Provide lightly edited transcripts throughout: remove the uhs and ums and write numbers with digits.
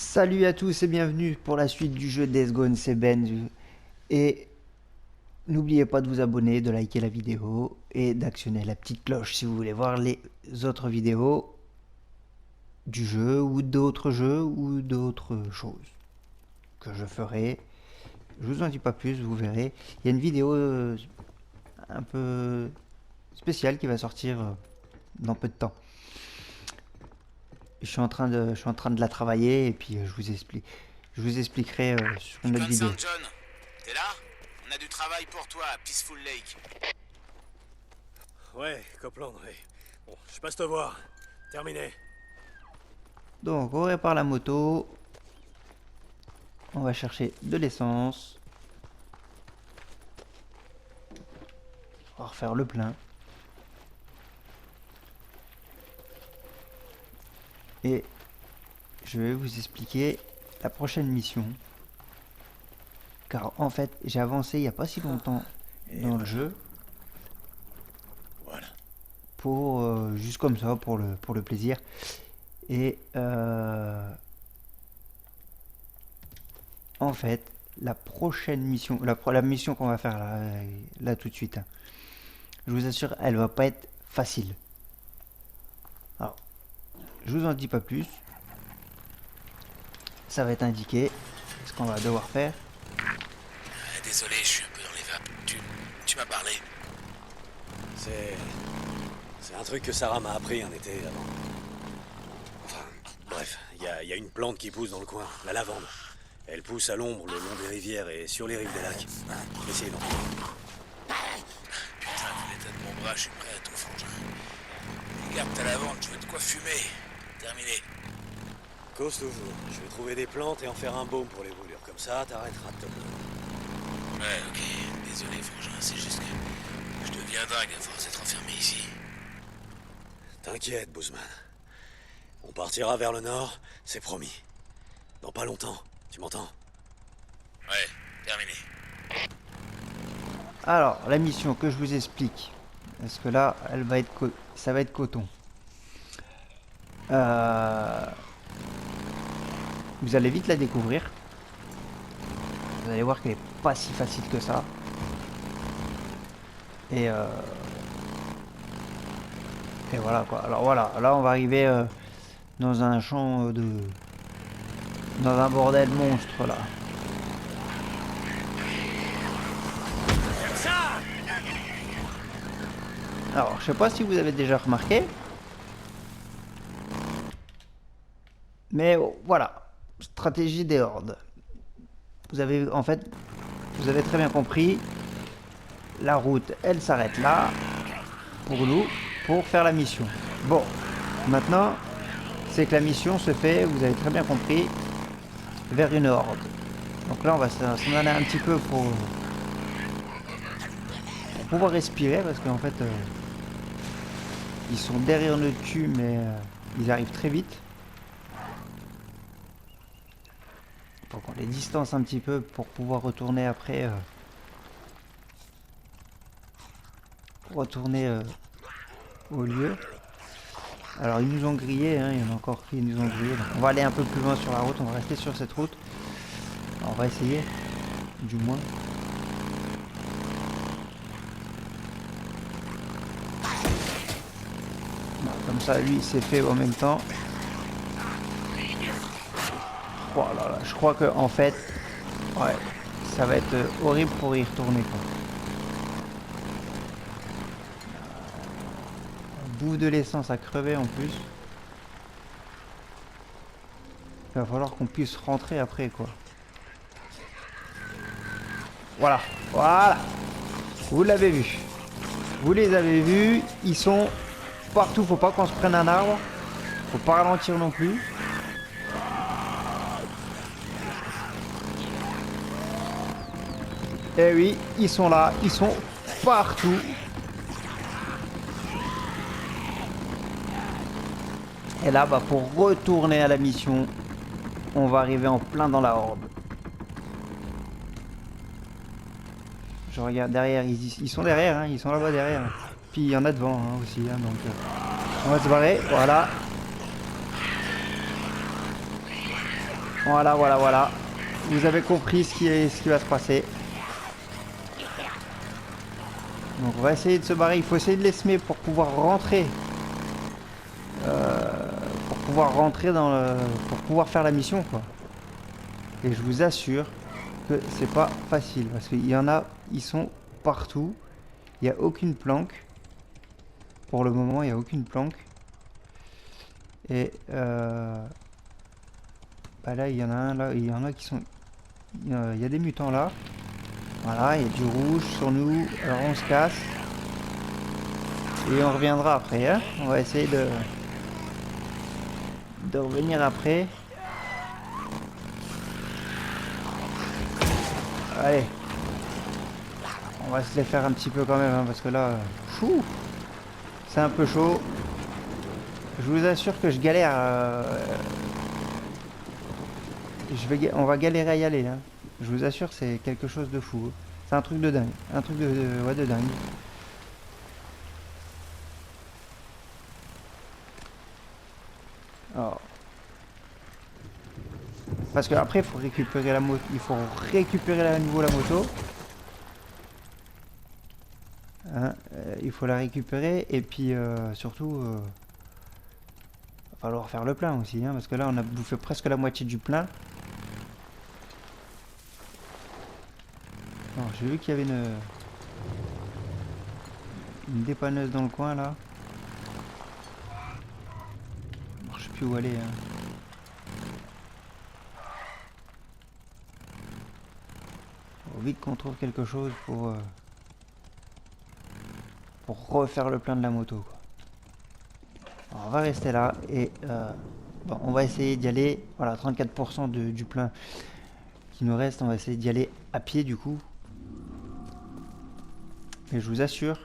Salut à tous et bienvenue pour la suite du jeu Days Gone, c'est Ben. Et n'oubliez pas de vous abonner, de liker la vidéo et d'actionner la petite cloche si vous voulez voir les autres vidéos du jeu ou d'autres jeux ou d'autres choses que je ferai. Je vous en dis pas plus, vous verrez. Il y a une vidéo un peu spéciale qui va sortir dans peu de temps. Je suis en train de la travailler et puis je vous expliquerai sur une autre Beacon vidéo. St. John, t'es là? On a du travail pour toi à Peaceful Lake. Ouais, Copeland, ouais. Bon, je passe te voir. Terminé. Donc on répare la moto. On va chercher de l'essence. On va refaire le plein. Et je vais vous expliquer la prochaine mission. Car en fait, j'ai avancé il n'y a pas si longtemps dans le jeu. Voilà. Pour juste comme ça, pour le plaisir. Et en fait, la prochaine mission, la mission qu'on va faire là tout de suite, hein, je vous assure, elle va pas être facile. Alors, je vous en dis pas plus. Ça va être indiqué ce qu'on va devoir faire. Désolé, je suis un peu dans les vapes. Tu m'as parlé. C'est un truc que Sarah m'a appris un été avant. Enfin, bref, il y a une plante qui pousse dans le coin, la lavande. Elle pousse à l'ombre le long des rivières et sur les rives des lacs. Essayez d'en trouver. Putain, vu l'état de mon bras, je suis prêt à tout frangin. Regarde ta lavande, je veux de quoi fumer. Terminé. Cause toujours. Je vais trouver des plantes et en faire un baume pour les brûlures. Comme ça, t'arrêteras de te plaindre. Ouais, ok. Désolé, frangin, c'est juste que je deviens dingue à force d'être enfermé ici. T'inquiète, Boozman. On partira vers le nord, c'est promis. Dans pas longtemps, tu m'entends? Ouais, terminé. Alors, la mission que je vous explique, parce que là, ça va être coton. Vous allez vite la découvrir. Vous allez voir qu'elle est pas si facile que ça. Et voilà quoi. Alors voilà, là on va arriver dans un champ dans un bordel monstre là. Alors, je sais pas si vous avez déjà remarqué, mais voilà, stratégie des hordes. Vous avez en fait, vous avez très bien compris, la route, elle s'arrête là pour nous, pour faire la mission. Bon, maintenant, c'est que la mission se fait, vous avez très bien compris, vers une horde. Donc là, on va s'en aller un petit peu pour pouvoir respirer, parce qu'en fait, ils sont derrière le cul, mais ils arrivent très vite. Faut qu'on les distance un petit peu pour pouvoir retourner après. Au lieu. Alors ils nous ont grillé, hein, il y en a encore qui nous ont grillé. Donc on va aller un peu plus loin sur la route, on va rester sur cette route. Alors, on va essayer, du moins. Bon, comme ça, lui, il s'est fait en même temps. Oh là là, je crois que en fait, ouais, ça va être horrible pour y retourner quoi. On bouffe de l'essence à crever en plus. Il va falloir qu'on puisse rentrer après quoi. Voilà, voilà. Vous l'avez vu. Vous les avez vus, ils sont partout. Faut pas qu'on se prenne un arbre. Faut pas ralentir non plus. Eh oui, ils sont là, ils sont partout. Et là, bah, pour retourner à la mission, on va arriver en plein dans la horde. Je regarde derrière, ils sont derrière, hein, ils sont là-bas derrière. Puis il y en a devant hein, aussi, hein, donc on va se barrer, voilà. Voilà, voilà, voilà. Vous avez compris ce qui va se passer. Donc on va essayer de se barrer. Il faut essayer de les semer pour pouvoir rentrer. Pour pouvoir rentrer dans le... Pour pouvoir faire la mission, quoi. Et je vous assure que c'est pas facile. Parce qu'il y en a, ils sont partout. Il n'y a aucune planque. Pour le moment, il n'y a aucune planque. Et bah là, il y en a un là. Il y en a qui sont... Il y a des mutants là. Voilà, il y a du rouge sur nous. Alors on se casse. Et on reviendra après. Hein, on va essayer de revenir après. Allez. On va se les faire un petit peu quand même. Hein, parce que là... Fou, c'est un peu chaud. Je vous assure que je galère. On va galérer à y aller. Hein. Je vous assure, c'est quelque chose de fou. C'est un truc de dingue. Un truc ouais, de dingue. Alors. Parce qu'après, il faut récupérer la moto. Il faut récupérer à nouveau la moto. Hein, il faut la récupérer. Et puis, surtout, il va falloir faire le plein aussi. Hein, parce que là, on a bouffé presque la moitié du plein. J'ai vu qu'il y avait une dépanneuse dans le coin là. Alors, je sais plus où aller. Hein. Faut vite qu'on trouve quelque chose pour refaire le plein de la moto. Quoi. Alors, on va rester là et bon, on va essayer d'y aller. Voilà, 34% du plein qui nous reste. On va essayer d'y aller à pied du coup. Mais je vous assure,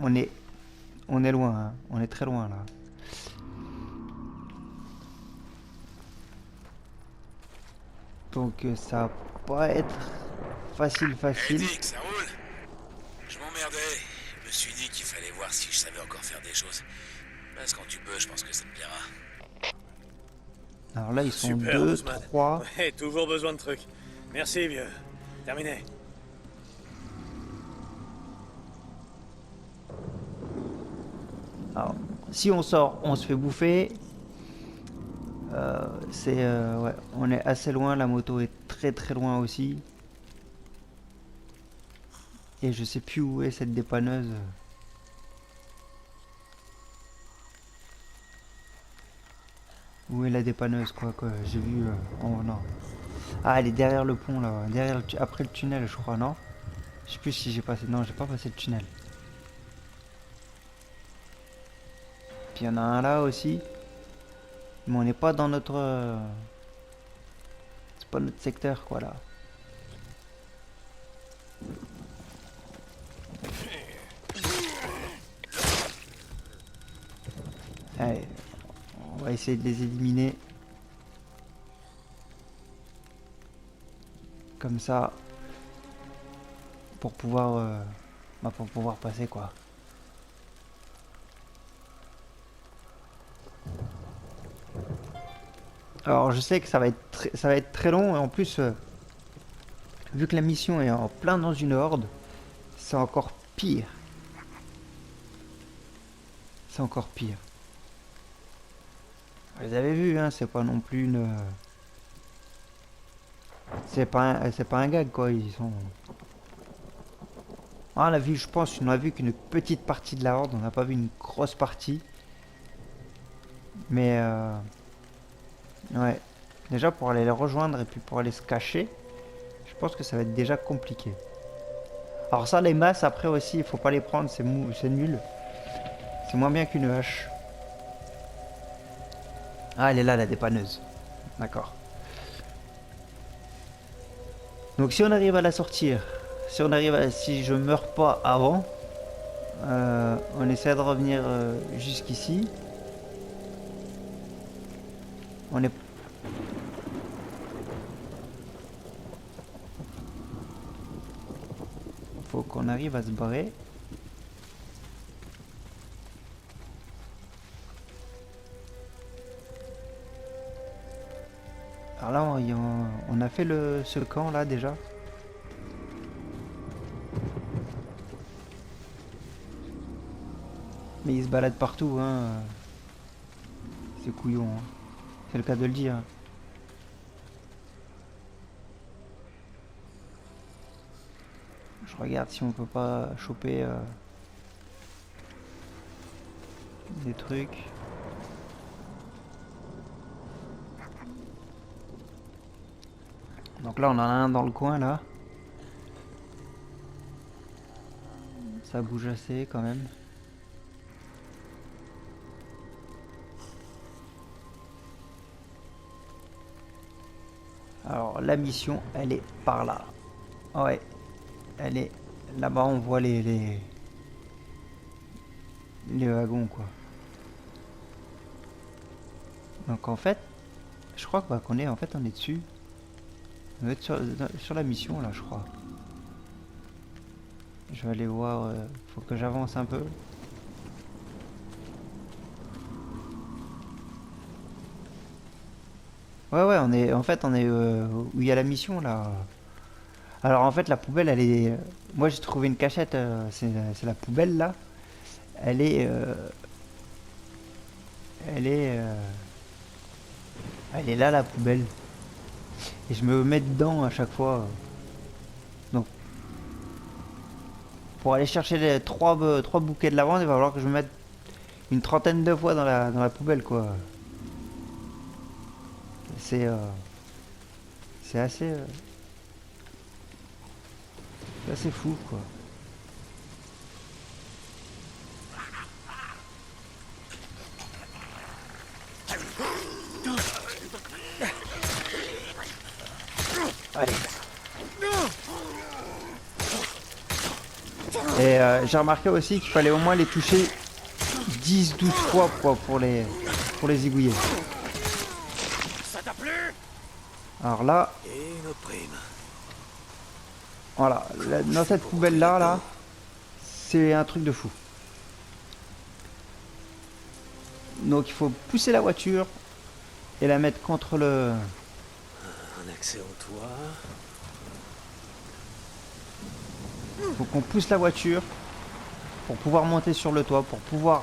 on est loin, hein. On est très loin là. Donc ça va pas être facile. Hey Dick, ça roule? Je m'emmerdais. Je me suis dit qu'il fallait voir si je savais encore faire des choses. Parce que quand tu peux, je pense que ça te plaira. Alors là ils sont Super, 2, Ousmane. 3. Ouais, toujours besoin de trucs. Merci, vieux. Terminé. Alors, si on sort, on se fait bouffer. Ouais, on est assez loin, la moto est très très loin aussi. Et je sais plus où est cette dépanneuse. Où est la dépanneuse quoi que j'ai vu oh non. Ah, elle est derrière le pont là, après le tunnel je crois, non? Je sais plus si j'ai passé. Non, j'ai pas passé le tunnel. Puis il y en a un là aussi. Mais on n'est pas dans notre... C'est pas notre secteur quoi là. Allez, on va essayer de les éliminer. Comme ça. Pour pouvoir passer quoi. Alors je sais que ça va être très long et en plus vu que la mission est en plein dans une horde, c'est encore pire. C'est encore pire. Vous avez vu hein, c'est pas non plus une c'est pas un gag quoi, ils sont on a vu, je pense, on a vu qu'une petite partie de la horde, on n'a pas vu une grosse partie. Mais ouais. Déjà pour aller les rejoindre et puis pour aller se cacher, je pense que ça va être déjà compliqué. Alors ça, les masses, après aussi, il faut pas les prendre, c'est nul. C'est moins bien qu'une hache. Ah, elle est là, la dépanneuse. D'accord. Donc si on arrive à la sortir, si je meurs pas avant, on essaie de revenir jusqu'ici. On est... Faut qu'on arrive à se barrer. Alors là, on a fait ce camp là déjà. Mais ils se baladent partout, hein. C'est couillon, hein. C'est le cas de le dire. Je regarde si on peut pas choper des trucs. Donc là, on en a un dans le coin là. Ça bouge assez quand même. Alors la mission, elle est par là. Ouais, elle est là-bas. On voit les wagons quoi. Donc en fait, je crois qu'on est en fait on est dessus. On doit être sur la mission là, je crois. Je vais aller voir. Faut que j'avance un peu. Ouais, on est en fait on est où il y a la mission là. Alors en fait la poubelle elle est. Moi j'ai trouvé une cachette. C'est la poubelle là. Elle est. Elle est. Elle est là la poubelle. Et je me mets dedans à chaque fois. Donc pour aller chercher les trois bouquets de lavande, il va falloir que je me mette une trentaine de fois dans la poubelle quoi. C'est c'est assez fou quoi. Allez. Et j'ai remarqué aussi qu'il fallait au moins les toucher 10-12 fois pour les zigouiller. Ça t'a plu? Alors là, Et notre prime. voilà, dans cette poubelle là, c'est un truc de fou. Donc il faut pousser la voiture et la mettre contre le... Un accès au toit. Faut qu'on pousse la voiture pour pouvoir monter sur le toit, pour pouvoir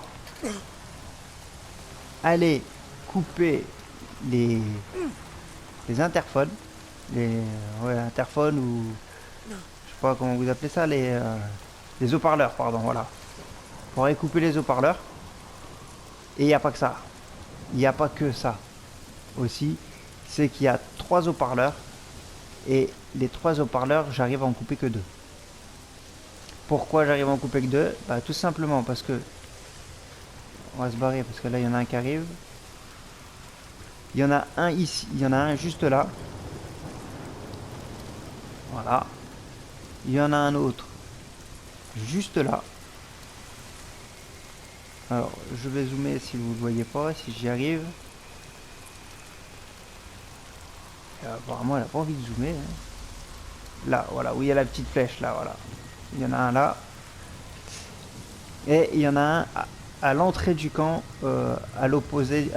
aller couper les interphones, les interphones ou je sais pas comment vous appelez ça, les haut-parleurs, pardon, voilà. Pour aller couper les haut-parleurs. Et il n'y a pas que ça. Il n'y a pas que ça. Aussi, c'est qu'il y a 3 haut-parleurs et les 3 haut-parleurs, j'arrive à en couper que 2. Pourquoi j'arrive à en couper que 2? Bah tout simplement parce que on va se barrer parce que là il y en a un qui arrive. Il y en a un ici, il y en a un juste là. Voilà. Il y en a un autre juste là. Alors, je vais zoomer si vous ne le voyez pas, si j'y arrive. Apparemment, elle n'a pas envie de zoomer. Hein. Là, voilà, où il y a la petite flèche, là, voilà. Il y en a un là. Et il y en a un à l'entrée du camp, à l'opposé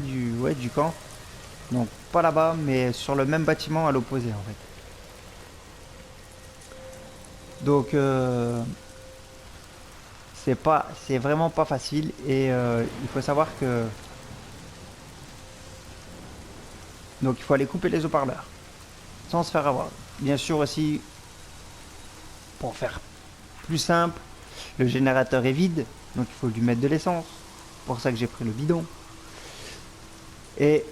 du camp. Donc, pas là-bas, mais sur le même bâtiment à l'opposé, en fait. Donc, c'est vraiment pas facile. Et il faut savoir que... Donc, il faut aller couper les haut-parleurs. Sans se faire avoir. Bien sûr aussi, pour faire plus simple, le générateur est vide, donc il faut lui mettre de l'essence. C'est pour ça que j'ai pris le bidon. Et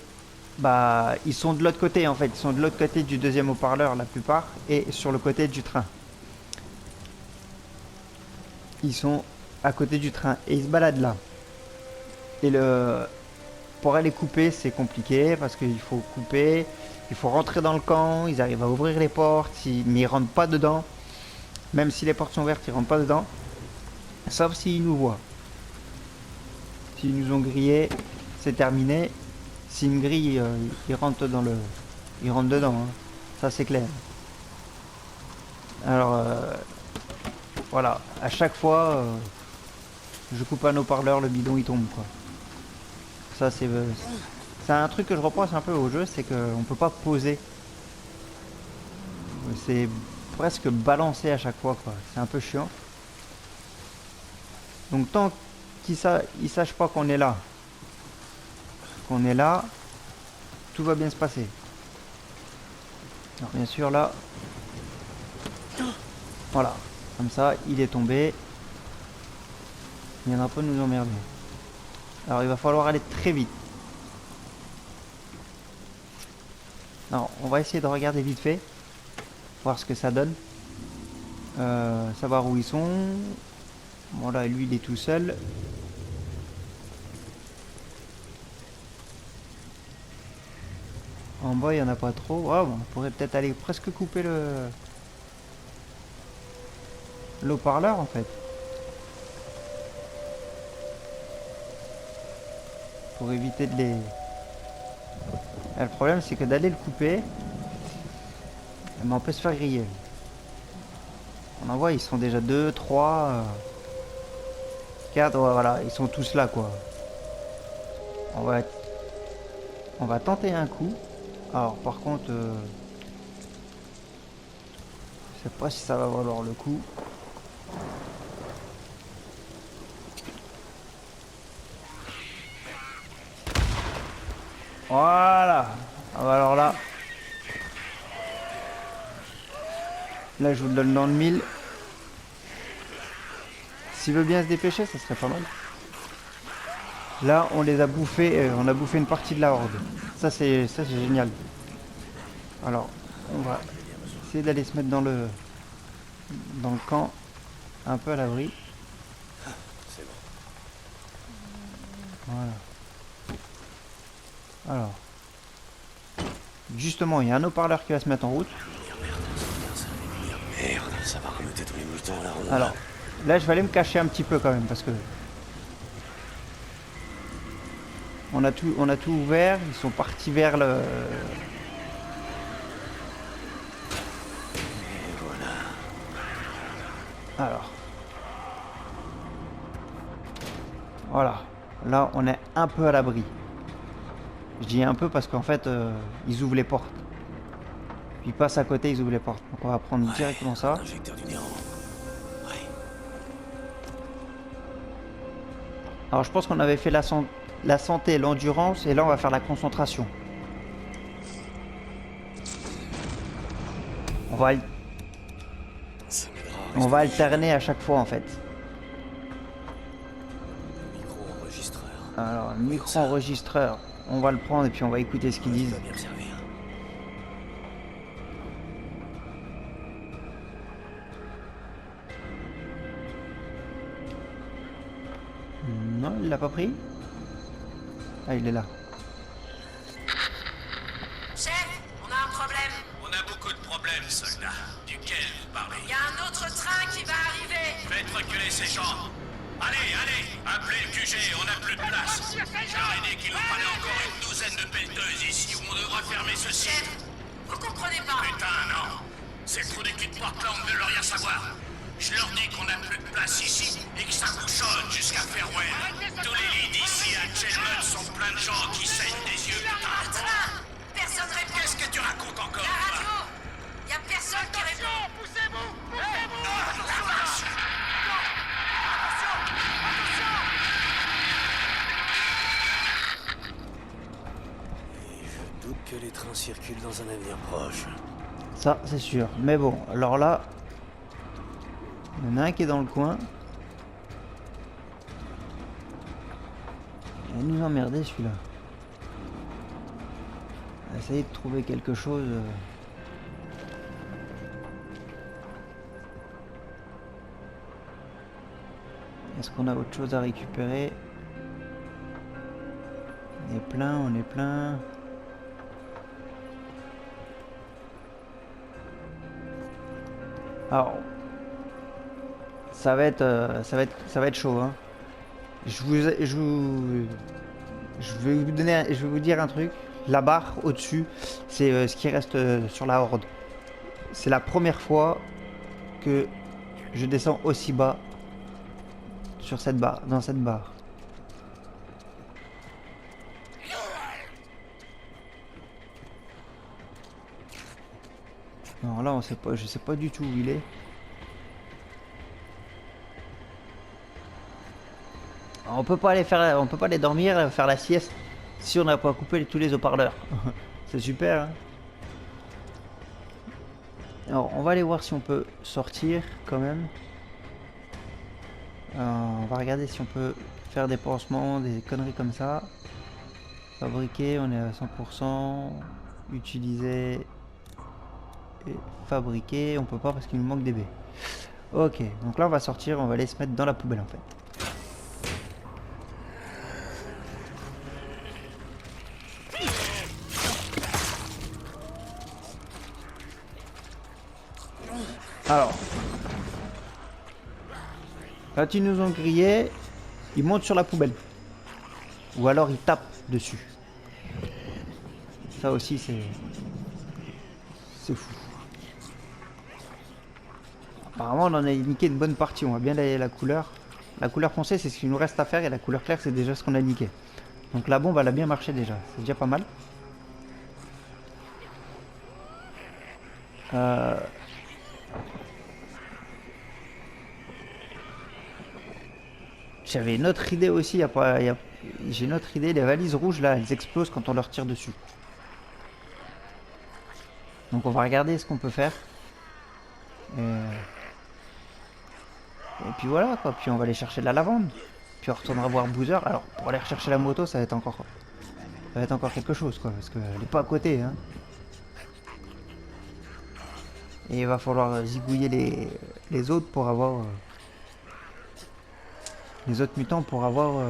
bah ils sont de l'autre côté en fait, ils sont de l'autre côté du deuxième haut-parleur la plupart, et sur le côté du train. Ils sont à côté du train et ils se baladent là. Et pour aller couper c'est compliqué parce qu'il faut couper. Il faut rentrer dans le camp, ils arrivent à ouvrir les portes, mais ils rentrent pas dedans. Même si les portes sont ouvertes, ils rentrent pas dedans. Sauf s'ils nous voient. S'ils nous ont grillés, c'est terminé. S'ils me grillent, ils rentrent ils rentrent dedans. Hein. Ça c'est clair. Alors voilà, à chaque fois, je coupe un haut-parleur, le bidon il tombe quoi. Ça C'est un truc que je reproche un peu au jeu, c'est qu'on peut pas poser. C'est presque balancé à chaque fois, quoi. C'est un peu chiant. Donc tant qu'ils sachent pas qu'on est là, tout va bien se passer. Alors bien sûr là, voilà, comme ça il est tombé. Il viendra pas nous emmerder. Alors il va falloir aller très vite. Alors on va essayer de regarder vite fait, voir ce que ça donne, savoir où ils sont. Voilà, lui il est tout seul. En bas il n'y en a pas trop. Oh, bon, on pourrait peut-être aller presque couper l'eau-parleur en fait. Pour éviter de les... Et le problème c'est que d'aller le couper, on peut se faire griller. On en voit, ils sont déjà 2, 3, 4, ouais, voilà, ils sont tous là quoi. On va tenter un coup. Alors par contre, je sais pas si ça va valoir le coup. Voilà. Ah bah alors là je vous le donne dans le mille. S'il veut bien se dépêcher, ça serait pas mal. Là, on les a bouffés, on a bouffé une partie de la horde. Ça c'est génial. Alors, on va essayer d'aller se mettre dans le camp, un peu à l'abri. C'est bon. Voilà. Alors, justement, il y a un haut-parleur qui va se mettre en route. Merde, ça va remonter tous les moutons là. Alors, là, je vais aller me cacher un petit peu quand même parce que on a tout ouvert. Ils sont partis vers le. Et voilà. Alors, voilà. Là, on est un peu à l'abri. Je dis un peu parce qu'en fait, ils ouvrent les portes. Puis ils passent à côté, ils ouvrent les portes. Donc on va prendre directement ça. Injecteur du néant. Ouais. Alors je pense qu'on avait fait la santé, l'endurance, et là on va faire la concentration. Ça m'aidera à On va alterner à chaque fois en fait. micro-enregistreur. Alors, le micro-enregistreur, on va le prendre et puis on va écouter ce qu'ils Ça disent. va bien me servir. Non, il l'a pas pris. Ah, il est là. Chef, on a un problème. On a beaucoup de problèmes, soldat. Duquel vous parlez? Il y a un autre train qui va arriver. Faites reculer ces gens. Allez, appelez le QG, on n'a plus de place. Je leur ai dit qu'il nous fallait encore une douzaine de pelleteuses ici où on devra fermer ce Chef, site. vous comprenez pas. Putain, non. Ces trous du cul de Portland ne veulent rien savoir. Je leur dis qu'on n'a plus de place ici et que ça bouchonne jusqu'à Fairwell. Tous les lits d'ici à Chelmsford sont pleins de gens qui saignent des yeux, Le putain. train. Personne répond. Qu'est-ce que tu racontes encore? La radio. Il y a personne qui répond. La vache! Et je doute que les trains circulent dans un avenir proche. Ça, c'est sûr. Mais bon, alors là, il y en a un qui est dans le coin. Il va nous emmerder celui-là. On va essayer de trouver quelque chose. Est-ce qu'on a autre chose à récupérer? On est plein, on est plein. Alors, ça va être chaud, hein. Je vais vous dire un truc. La barre au-dessus, c'est ce qui reste sur la horde. C'est la première fois que je descends aussi bas sur cette barre, dans cette barre. Alors là, on sait pas, je sais pas du tout où il est. Alors, on peut pas aller faire, on peut pas aller dormir, faire la sieste si on n'a pas coupé tous les haut-parleurs. C'est super. Hein. Alors, on va aller voir si on peut sortir quand même. On va regarder si on peut faire des pansements, des conneries comme ça. Fabriquer, on est à 100%. Utiliser et fabriquer, on peut pas parce qu'il nous manque des baies. Ok, donc là on va sortir, on va aller se mettre dans la poubelle en fait. Alors, quand ils nous ont grillé, ils montent sur la poubelle. Ou alors ils tapent dessus. Ça aussi c'est fou. Apparemment on en a niqué une bonne partie, on voit bien la couleur. La couleur foncée c'est ce qu'il nous reste à faire et la couleur claire c'est déjà ce qu'on a niqué. Donc la bombe elle a bien marché déjà, c'est déjà pas mal. J'avais une autre idée aussi, j'ai une autre idée, les valises rouges là elles explosent quand on leur tire dessus. Donc on va regarder ce qu'on peut faire. Et puis voilà quoi, puis on va aller chercher de la lavande. Puis on retournera voir Boozer. Alors pour aller rechercher la moto ça va être encore quelque chose quoi, parce qu'elle est pas à côté hein. Et il va falloir zigouiller les autres pour avoir les autres mutants pour avoir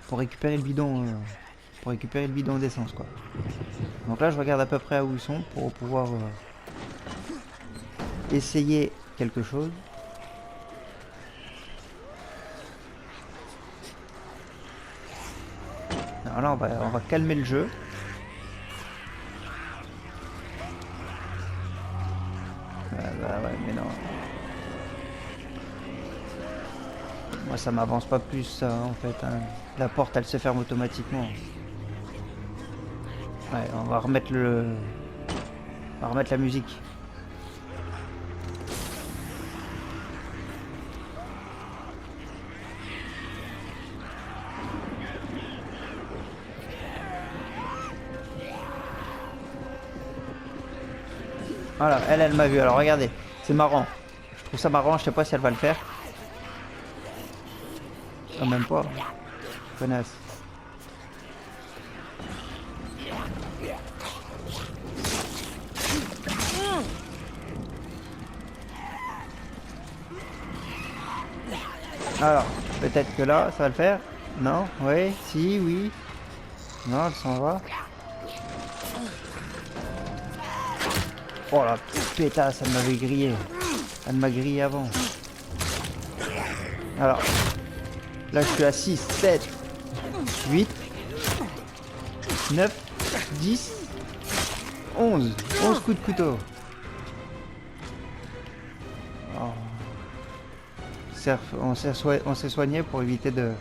pour récupérer le bidon d'essence quoi. Donc là je regarde à peu près où ils sont pour pouvoir essayer quelque chose. Alors là on va calmer le jeu. Bah ouais mais non. Moi ça m'avance pas plus ça en fait hein. La porte elle se ferme automatiquement. Ouais on va remettre la musique. Voilà, elle m'a vu. Alors regardez, c'est marrant. Je trouve ça marrant, je sais pas si elle va le faire. Ah, même pas. Connasse. Alors, peut-être que là, ça va le faire. Non, oui, si, oui. Non, elle s'en va. Oh la pétasse, elle m'avait grillé. Elle m'a grillé avant. Alors, là je suis à 6, 7, 8, 9, 10, 11. 11 coups de couteau. Oh. On s'est soigné pour éviter de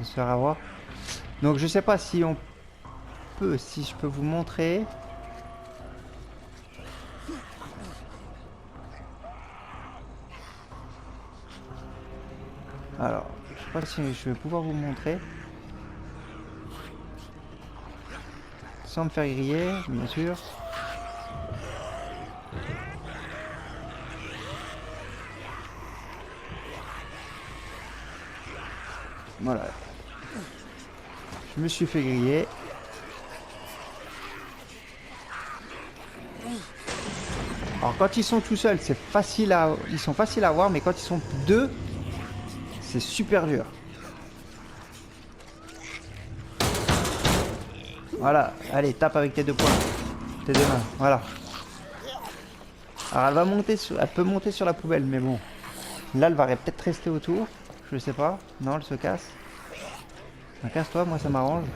se faire avoir. Donc je sais pas si on peut, si je peux vous montrer. Alors, je sais pas si je vais pouvoir vous montrer. Sans me faire griller, bien sûr. Voilà. Je me suis fait griller. Alors quand ils sont tout seuls, c'est facile ils sont faciles à voir, mais quand ils sont deux, c'est super dur. Voilà, allez, tape avec tes deux poings. Tes deux mains, voilà. Alors elle va monter elle peut monter sur la poubelle, mais bon. Là, elle va peut-être rester autour. Je sais pas. Non, elle se casse. Casse-toi, moi ça m'arrange.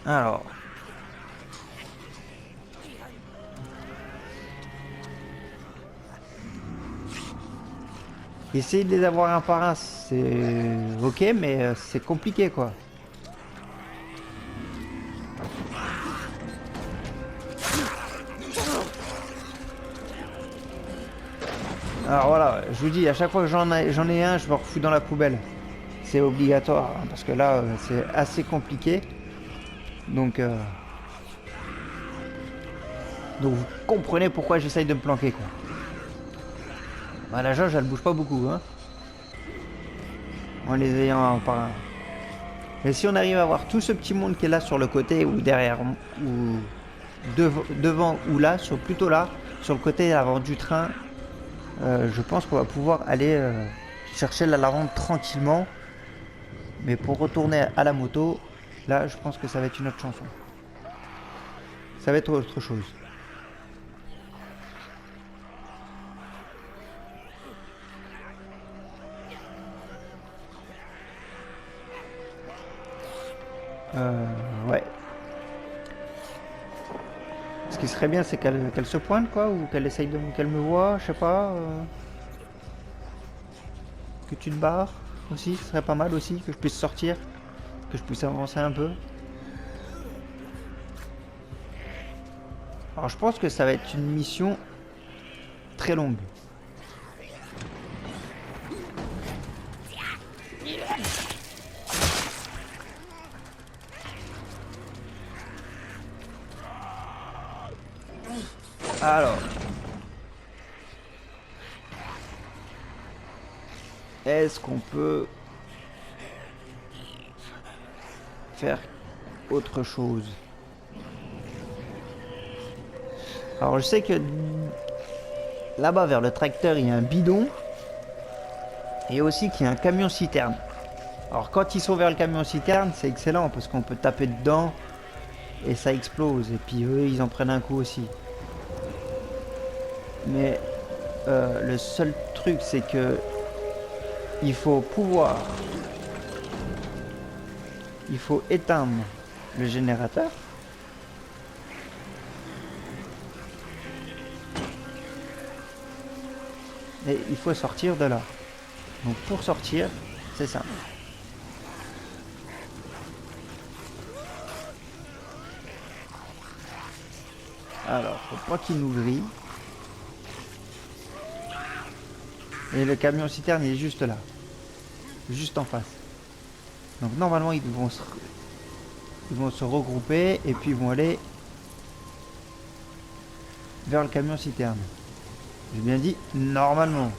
Alors. Essayer de les avoir un par un, c'est ok, mais c'est compliqué quoi. Alors voilà, je vous dis, à chaque fois que j'en ai un, je me refous dans la poubelle. C'est obligatoire, hein, parce que là, c'est assez compliqué. Donc vous comprenez pourquoi j'essaye de me planquer quoi. Bah, la jauge elle bouge pas beaucoup hein. En les ayant un par un. Mais si on arrive à voir tout ce petit monde qui est là sur le côté ou derrière ou devant ou là, plutôt là, sur le côté avant du train, je pense qu'on va pouvoir aller chercher la lavande tranquillement. Mais pour retourner à la moto, là je pense que ça va être une autre chanson. Ça va être autre chose. Ouais. Ce qui serait bien, c'est qu'elle se pointe, quoi, ou qu'elle essaye qu'elle me voit, je sais pas. Que tu te barres aussi, ce serait pas mal aussi, que je puisse sortir, que je puisse avancer un peu. Alors je pense que ça va être une mission très longue. Alors. Est-ce qu'on peut faire autre chose? Alors je sais que là-bas vers le tracteur il y a un bidon et aussi qu'il y a un camion citerne. Alors quand ils sont vers le camion citerne c'est excellent parce qu'on peut taper dedans et ça explose et puis eux ils en prennent un coup aussi. Mais le seul truc c'est que il faut éteindre le générateur. Et il faut sortir de là. Donc pour sortir, c'est simple. Alors, faut pas qu'il nous grille. Et le camion citerne il est juste là. Juste en face. Donc normalement ils vont se regrouper et puis ils vont aller vers le camion citerne. J'ai bien dit normalement.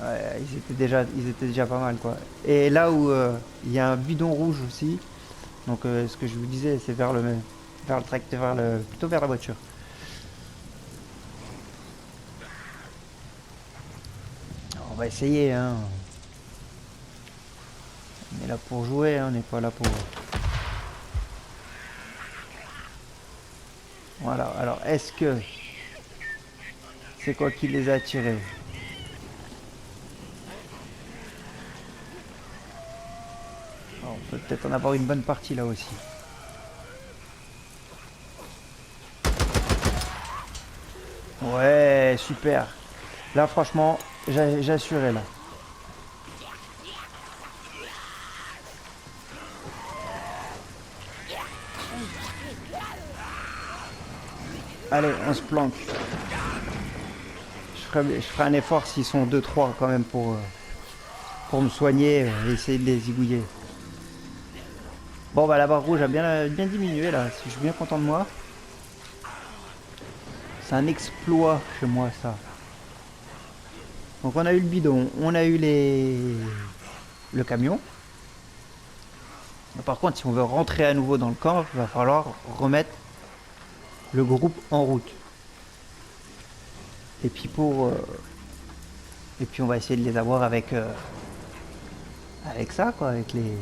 Ouais, ils étaient déjà pas mal quoi. Et là où il y a un bidon rouge aussi. Donc ce que je vous disais, c'est vers le tracteur, plutôt vers la voiture. Alors, on va essayer hein. On est là pour jouer, hein, on n'est pas là pour. Voilà, alors est-ce que c'est quoi qui les a attirés? On peut peut-être en avoir une bonne partie là aussi. Ouais, super. Là franchement, j'ai assuré là. Allez, on se planque. Je ferai un effort s'ils sont 2-3 quand même pour me soigner et essayer de les zigouiller. Bon bah la barre rouge a bien diminué là, je suis bien content de moi. C'est un exploit chez moi ça. Donc on a eu le bidon, on a eu le camion. Mais par contre si on veut rentrer à nouveau dans le camp, il va falloir remettre le groupe en route. Et puis on va essayer de les avoir avec ça quoi, avec les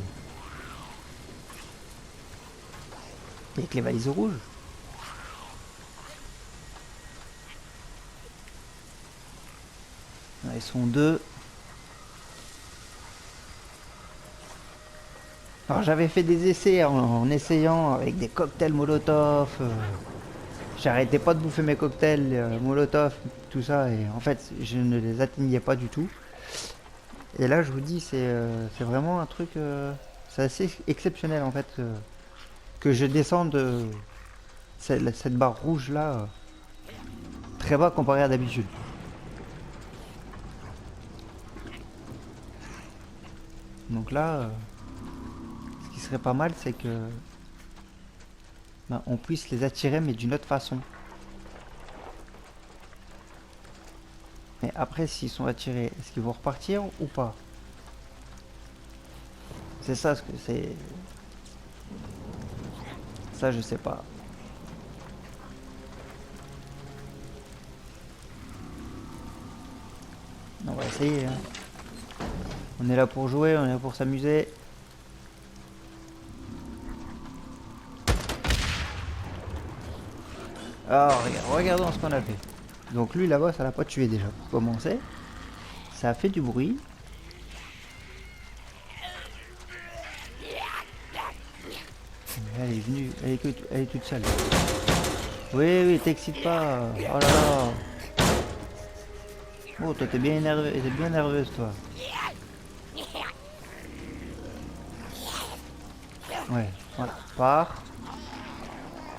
valises rouges. Là, ils sont deux. Alors j'avais fait des essais en essayant avec des cocktails Molotov. j'arrêtais pas de bouffer mes cocktails, Molotov, tout ça, et en fait, je ne les atteignais pas du tout. Et là, je vous dis, c'est vraiment un truc, c'est assez exceptionnel en fait, que je descends de cette barre rouge là, très bas comparé à d'habitude. Donc là, ce qui serait pas mal, c'est que ben, on puisse les attirer, mais d'une autre façon. Mais après, s'ils sont attirés, est-ce qu'ils vont repartir ou pas? C'est ça ce que c'est. Ça, je sais pas. On va essayer. Hein. On est là pour jouer, on est là pour s'amuser. Alors, regardons ce qu'on a fait. Donc lui là-bas, ça l'a pas tué déjà pour commencer. Ça a fait du bruit. Elle est venue, elle est toute seule. Oui, oui, t'excite pas. Oh là là. Oh, toi t'es bien énervé, t'es bien nerveuse toi. Ouais, voilà, pars.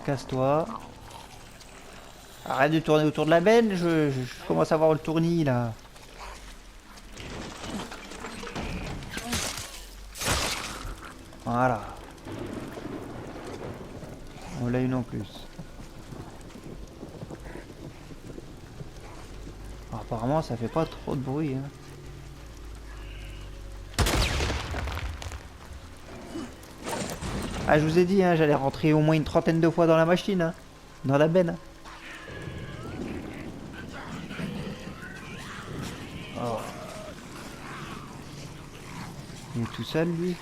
Casse-toi. Arrête de tourner autour de la benne, je commence à voir le tournis là. Voilà. On l'a une en plus. Alors, apparemment ça fait pas trop de bruit. Hein. Ah, je vous ai dit, hein, j'allais rentrer au moins une trentaine de fois dans la machine, hein, dans la benne. Oh. Il est tout seul lui.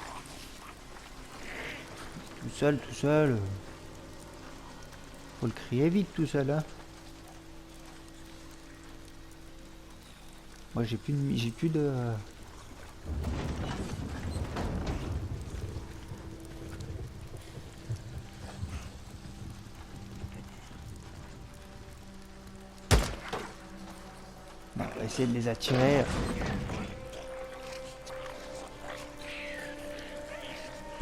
Tout seul, tout seul. Faut le crier vite tout seul, hein. Moi j'ai plus de. On va essayer de les attirer.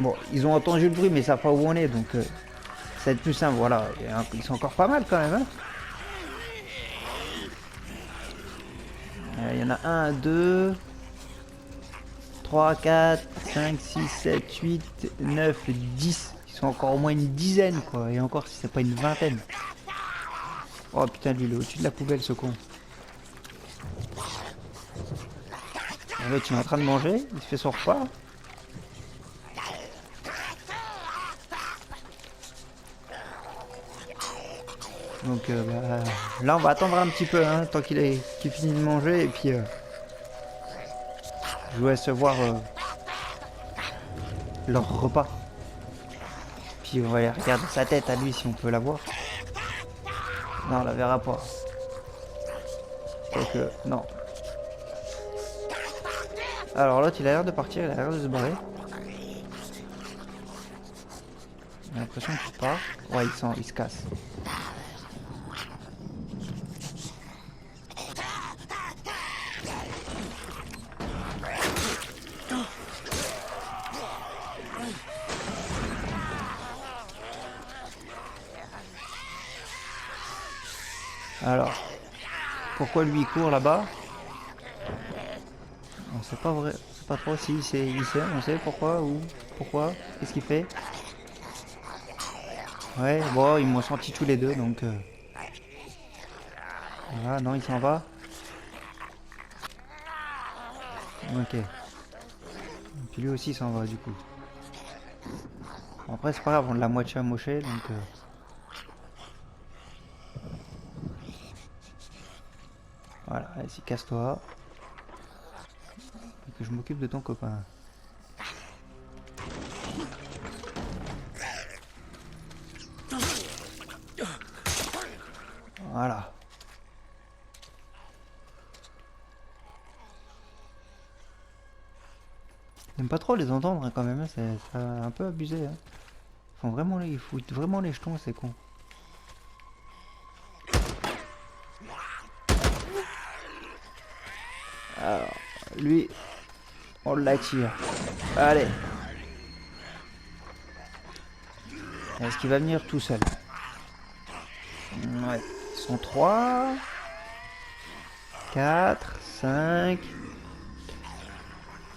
Bon, ils ont entendu le bruit mais ils savent pas où on est donc ça va être plus simple. Voilà, ils sont encore pas mal quand même. Hein. Il y en a 1, 2, 3, 4, 5, 6, 7, 8, 9, 10. Ils sont encore au moins une dizaine quoi. Et encore si c'est pas une vingtaine. Oh putain, lui il est au-dessus de la poubelle ce con. L'autre il est en train de manger, il se fait son repas. Donc bah, là on va attendre un petit peu hein, tant qu'il finit de manger et puis je vous laisse voir leur repas. Puis on va aller regarder sa tête à lui si on peut la voir. Non, on la verra pas. Donc non. Alors l'autre il a l'air de partir, il a l'air de se barrer. J'ai l'impression qu'il part. Ouais, il se casse. Alors, pourquoi lui il court là-bas? On sait pas vrai, c'est pas trop si il sait, on sait pourquoi ou pourquoi, qu'est-ce qu'il fait? Ouais, bon, ils m'ont senti tous les deux donc. Voilà, non, il s'en va. Ok. Et puis lui aussi il s'en va du coup. Bon, après c'est pas grave, on l'a moitié amoché donc. Voilà, vas-y, casse-toi. Et que je m'occupe de ton copain. Voilà. J'aime pas trop les entendre hein, quand même, hein, c'est un peu abusé. Hein. Ils foutent vraiment les jetons, c'est con. Alors, lui, on l'attire. Allez. Est-ce qu'il va venir tout seul? Ouais. Ils sont 3, 4, 5.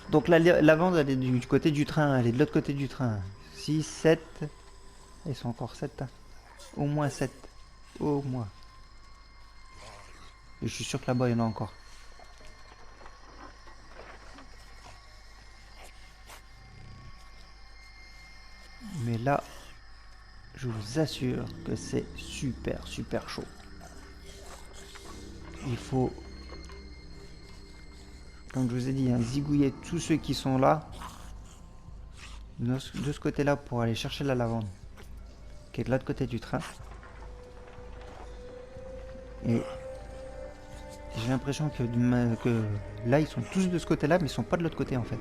Donc la lavande, elle est du côté du train. Elle est de l'autre côté du train. 6, 7. Ils sont encore 7. Au moins 7. Au moins. Et je suis sûr que là-bas, il y en a encore. Mais là, je vous assure que c'est super, super chaud. Il faut, comme je vous ai dit, hein, zigouiller tous ceux qui sont là. De ce côté-là pour aller chercher la lavande. Qui est de l'autre côté du train. Et j'ai l'impression que là, ils sont tous de ce côté-là, mais ils sont pas de l'autre côté en fait.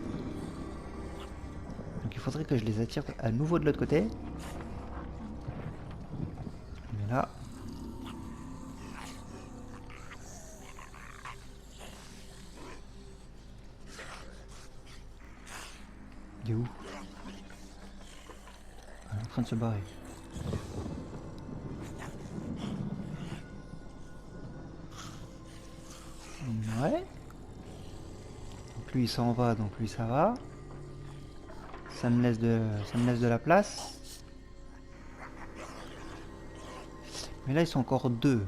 Donc il faudrait que je les attire à nouveau de l'autre côté. Mais là... Il est où? Elle est en train de se barrer. Ouais. Donc lui il s'en va, donc lui ça va. Ça me laisse de la place. Mais là ils sont encore 2.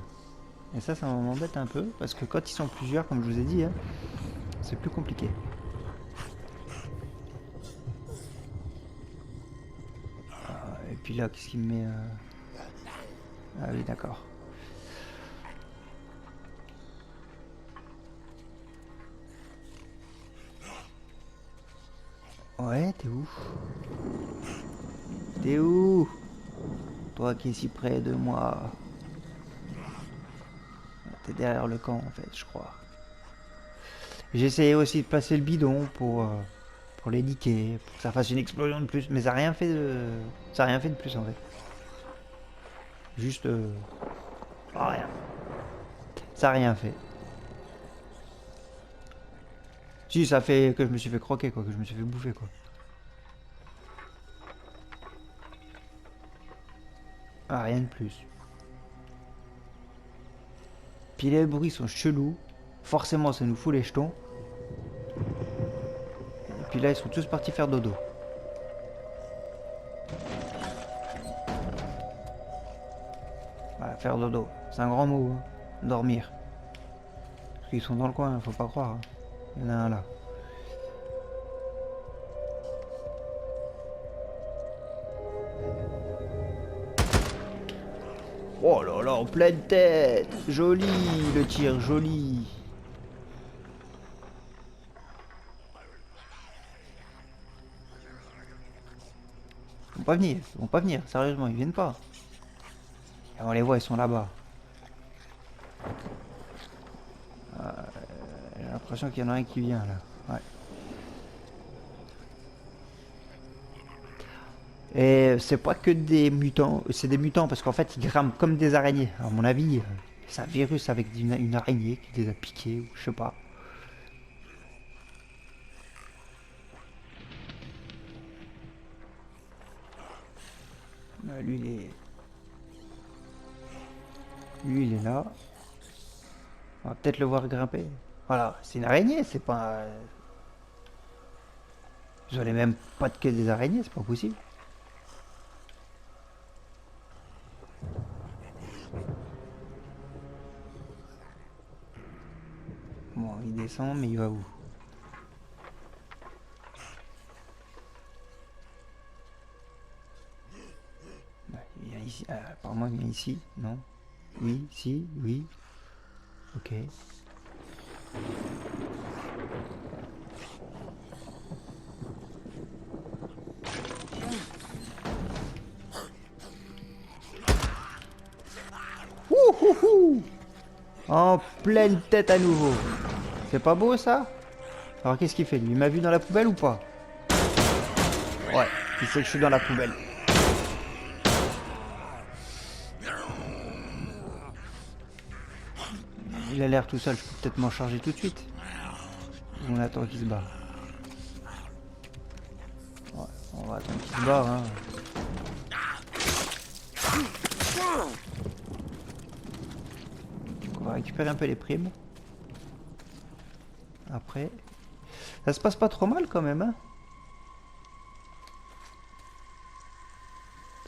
Et ça m'embête un peu. Parce que quand ils sont plusieurs, comme je vous ai dit, hein, c'est plus compliqué. Et puis là, qu'est-ce qu'il me met Ah oui, d'accord. Ouais, t'es où? T'es où? Toi qui es si près de moi. T'es derrière le camp en fait, je crois. J'ai essayé aussi de placer le bidon pour les niquer, pour que ça fasse une explosion de plus, mais ça n'a rien fait de plus en fait. Juste rien. Ça n'a rien fait. Si, ça fait que je me suis fait croquer quoi, que je me suis fait bouffer quoi. Ah, rien de plus. Puis les bruits sont chelous. Forcément ça nous fout les jetons. Et puis là ils sont tous partis faire dodo. Voilà, faire dodo. C'est un grand mot. Hein. Dormir. Parce qu'ils sont dans le coin, faut pas croire. Hein. Il y en a un là. Oh là là, en pleine tête. Joli le tir, joli. Ils vont pas venir, sérieusement, ils viennent pas. Et on les voit, ils sont là-bas. J'ai l'impression qu'il y en a un qui vient là. Ouais. Et c'est pas que des mutants, c'est des mutants parce qu'en fait ils grimpent comme des araignées. À mon avis, c'est un virus avec une araignée qui les a piqués ou je sais pas. Lui il est là. On va peut-être le voir grimper. Voilà, c'est une araignée, c'est pas... J'en ai même pas de que des araignées, c'est pas possible. Bon, il descend, mais il va où? Il vient ici. Apparemment, il vient ici. Non? Oui, si, oui. Ok. Ouh. En pleine tête à nouveau. C'est pas beau ça? Alors qu'est-ce qu'il fait lui? Il m'a vu dans la poubelle ou pas? Ouais, il sait que je suis dans la poubelle. Il a l'air tout seul, je peux peut-être m'en charger tout de suite. On attend qu'il se barre. Ouais, on va attendre qu'il se barre, hein. On va récupérer un peu les primes. Après, ça se passe pas trop mal quand même, hein.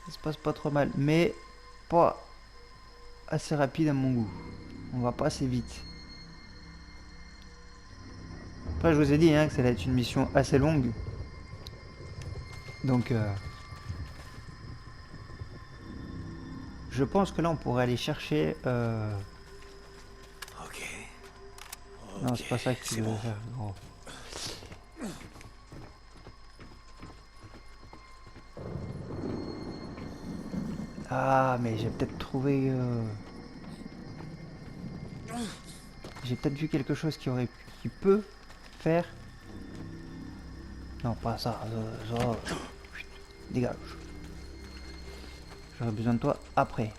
Ça se passe pas trop mal, mais pas assez rapide à mon goût. On va pas assez vite. Après, je vous ai dit hein, que ça allait être une mission assez longue. Donc, je pense que là, on pourrait aller chercher... Ok. Non, c'est pas ça que tu c'est veux bon. faire, gros. Ah, mais j'ai peut-être trouvé... J'ai peut-être vu quelque chose qui peut faire... Non, pas ça. Ça. Dégage. J'aurai besoin de toi après.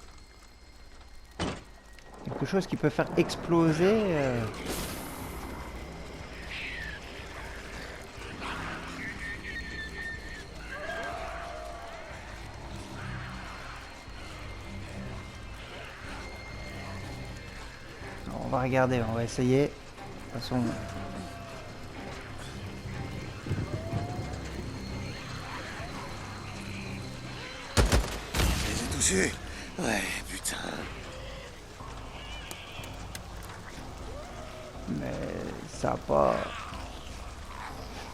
Quelque chose qui peut faire exploser... On va regarder, on va essayer. De toute façon... Je les ai touchés. Ouais, putain. Mais ça a pas...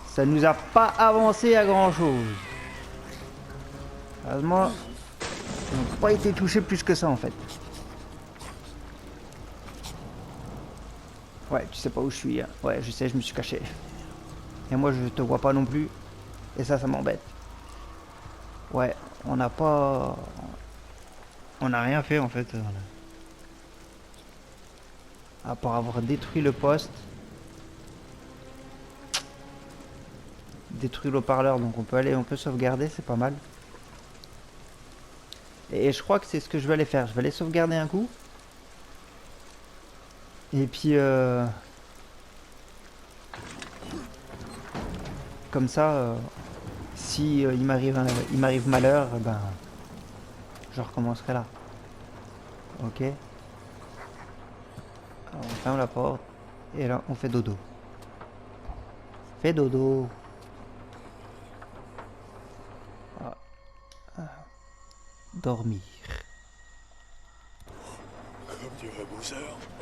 Ça nous a pas avancé à grand chose. Heureusement, ils n'ont pas été touchés plus que ça en fait. Ouais, tu sais pas où je suis. Hein. Ouais, je sais, je me suis caché. Et moi, je te vois pas non plus. Et ça m'embête. Ouais, on n'a pas... On n'a rien fait en fait. À part avoir détruit le poste. Détruit l'eau-parleur, donc on peut sauvegarder, c'est pas mal. Et je crois que c'est ce que je vais aller faire. Je vais aller sauvegarder un coup. Et puis comme ça, si il m'arrive malheur, ben je recommencerai là. Ok. Alors, on ferme la porte et là on fait dodo. Fais dodo. Dormir. Comme dirait Bowser,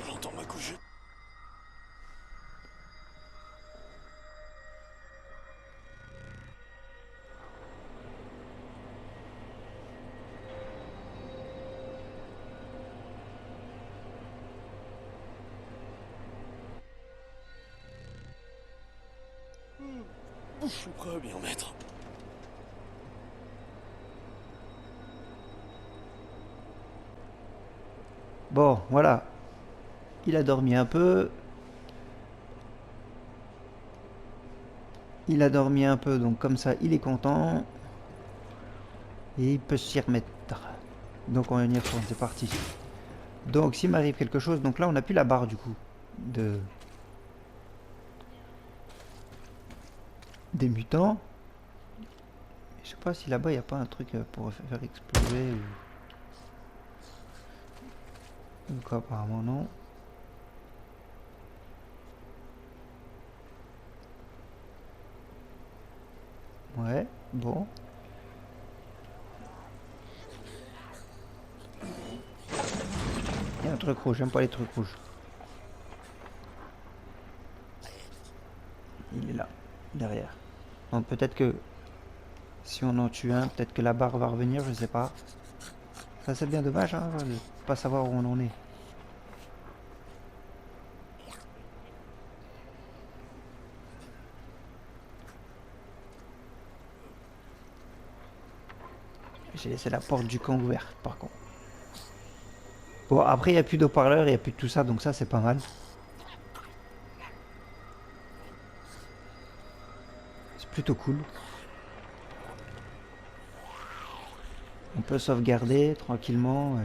j'entends ma couche. Je suis prêt à m'y remettre. Bon, voilà. Il a dormi un peu. Il a dormi un peu, donc comme ça, il est content. Et il peut s'y remettre. Donc on y retourne, c'est parti. Donc s'il m'arrive quelque chose, donc là on n'a plus la barre du coup des mutants. Je sais pas si là-bas il n'y a pas un truc pour faire exploser ou quoi, apparemment non. Ouais, bon. Il y a un truc rouge, j'aime pas les trucs rouges. Il est là, derrière. Donc peut-être que si on en tue un, peut-être que la barre va revenir, je sais pas. Ça c'est bien dommage, hein, de pas savoir où on en est. J'ai laissé la porte du camp ouverte par contre. Bon après il n'y a plus d'eau-parleur, il n'y a plus de tout ça, donc ça c'est pas mal. C'est plutôt cool. On peut sauvegarder tranquillement.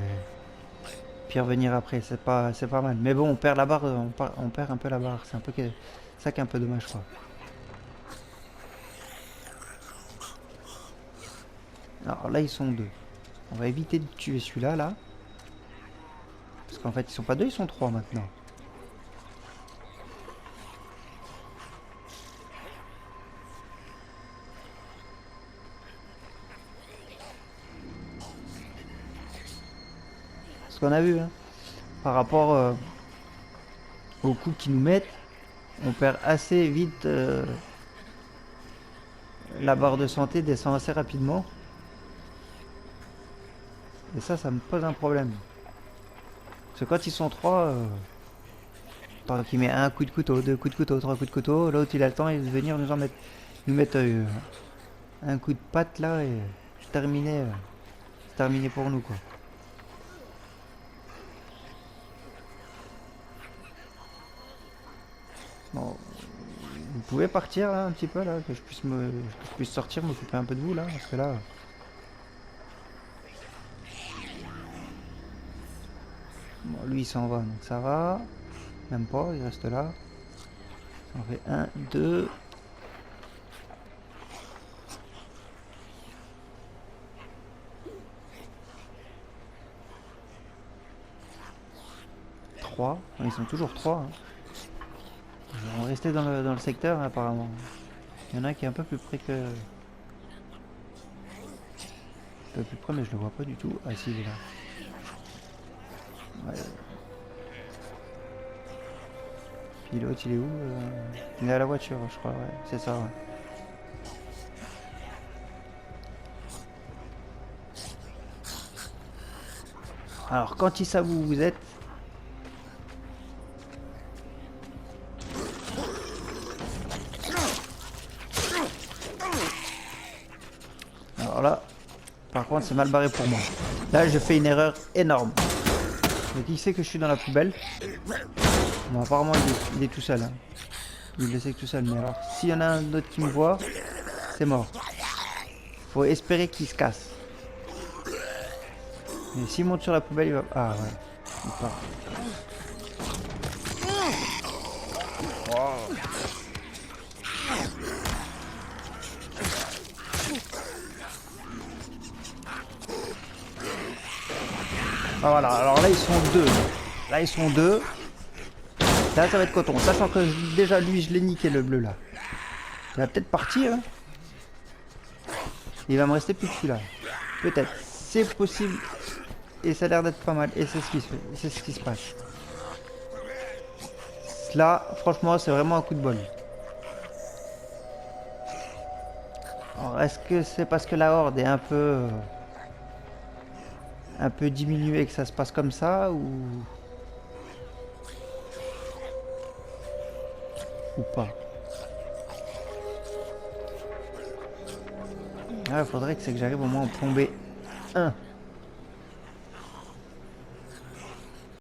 Puis revenir après, c'est pas mal. Mais bon, on perd la barre, on perd un peu la barre. C'est un peu ça qui est un peu dommage, quoi. Alors là, ils sont deux. On va éviter de tuer celui-là, là. Parce qu'en fait, ils sont pas deux, ils sont trois maintenant. Ce qu'on a vu, hein, par rapport aux coups qu'ils nous mettent, on perd assez vite. La barre de santé descend assez rapidement. Et ça me pose un problème. Parce que quand ils sont trois, tant qu'il met un coup de couteau, deux coups de couteau, trois coups de couteau, l'autre il a le temps de venir nous mettre un coup de patte là et c'est terminé pour nous, quoi. Bon, vous pouvez partir là un petit peu là, que je puisse sortir, m'occuper un peu de vous là, parce que là. Bon, lui il s'en va, donc ça va. Même pas, il reste là. Ça en fait 1, 2. Ils sont toujours 3. Hein. Ils vont rester dans le secteur, hein, apparemment. Il y en a un qui est un peu plus près que... Un peu plus près, mais je le vois pas du tout. Ah si, il est là. Ouais. Puis l'autre, il est où Il est à la voiture, je crois. Ouais, c'est ça, ouais. Alors, quand ils savent où vous êtes... Alors là, par contre, c'est mal barré pour moi. Là, j'ai fait une erreur énorme. Donc, il sait que je suis dans la poubelle. Bon, apparemment, il est tout seul. Hein. Il le sait que tout seul. Mais alors, s'il y en a un autre qui me voit, c'est mort. Faut espérer qu'il se casse. Mais s'il monte sur la poubelle, il va... Ah ouais, il part. Wow. Ah voilà, alors là ils sont deux. Là ils sont deux. Là ça va être coton. Sachant que déjà lui je l'ai niqué le bleu là. Il va peut-être partir. Hein. Il va me rester plus que celui-là. Peut-être. C'est possible. Et ça a l'air d'être pas mal. Et c'est ce qui se passe. Là, franchement, c'est vraiment un coup de bol. Alors, est-ce que c'est parce que la horde est un peu diminuée que ça se passe comme ça ou pas? Ah, faudrait que j'arrive au moins à en plomber un.